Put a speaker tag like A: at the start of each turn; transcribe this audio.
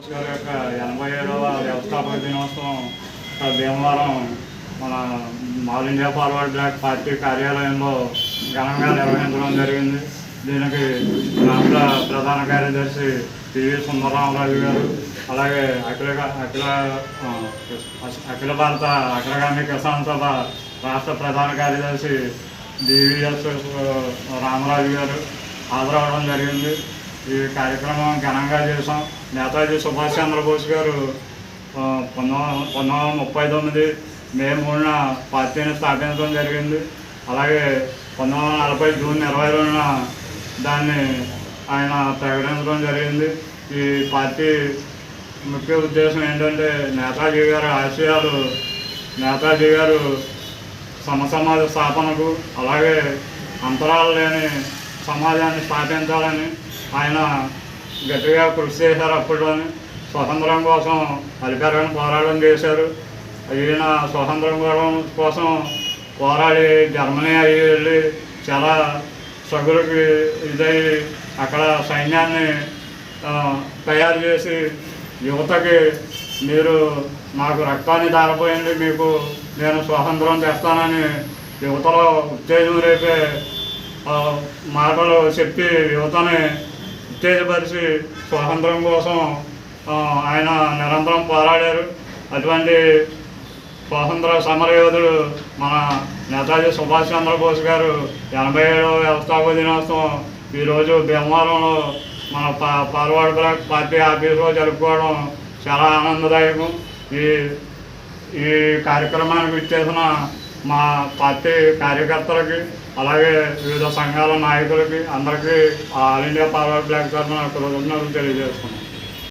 A: గారి యొక్క 87వ వ్యవస్థాపక దినోత్సవం భీమవరం మన All India Forward Bloc party కార్యాలయంలో ఘనంగా నిర్వహించడం జరిగింది. దీనికి రాష్ట్ర ప్రధాన కార్యదర్శి పివి సుందరరామరాజు గారు, అలాగే అఖిల భారత అగ్రగామి కిసాన్ సభ రాష్ట్ర ప్రధాన కార్యదర్శి డివిఎస్ రామరాజు గారు హాజరవడం జరిగింది. ఈ కార్యక్రమం ఘనంగా చేసాం. నేతాజీ సుభాష్ చంద్రబోస్ గారు 1939 మే 3న పార్టీని స్థాపించడం జరిగింది. అలాగే 1940 జూన్ 22న దాన్ని ఆయన ప్రకటించడం జరిగింది. ఈ పార్టీ ముఖ్య ఉద్దేశం ఏంటంటే నేతాజీ గారి ఆశయాలు, నేతాజీ గారు సమసమాజ స్థాపనకు, అలాగే అంతరాలు లేని సమాజాన్ని స్థాపించాలని ఆయన గట్టిగా కృషి చేశారు. అప్పట్లోనే స్వతంత్రం కోసం అధికారిగా పోరాటం చేశారు. ఈయన స్వతంత్రం కోసం పోరాడి జర్మనీ అయ్యి వెళ్ళి చాలా స్ట్రగుల్కి ఇదై అక్కడ సైన్యాన్ని తయారు చేసి యువతకి మీరు నాకు రక్తాన్ని దారపోయింది, మీకు నేను స్వాతంత్రం తెస్తానని యువతలో ఉత్తేజం రేపే మాటలు చెప్పి యువతని ఉత్తేజపరిచి స్వాతంత్రం కోసం ఆయన నిరంతరం పోరాడారు. అటువంటి స్వాతంత్ర సమరయోధుడు మన నేతాజీ సుభాష్ చంద్రబోస్ గారు 87వ వ్యవస్థాపక దినోత్సవం ఈరోజు భీమవరంలో మన ఫార్వర్డ్ బ్లాక్ పార్టీ ఆఫీసులో జరుపుకోవడం చాలా ఆనందదాయకం. ఈ కార్యక్రమానికి ఇచ్చేసిన మా పార్టీ కార్యకర్తలకి, అలాగే వివిధ సంఘాల నాయకులకి అందరికీ ఆల్ ఇండియా ఫార్వర్డ్ బ్లాక్ తరఫున కృతజ్ఞతలు తెలియజేస్తున్నాం.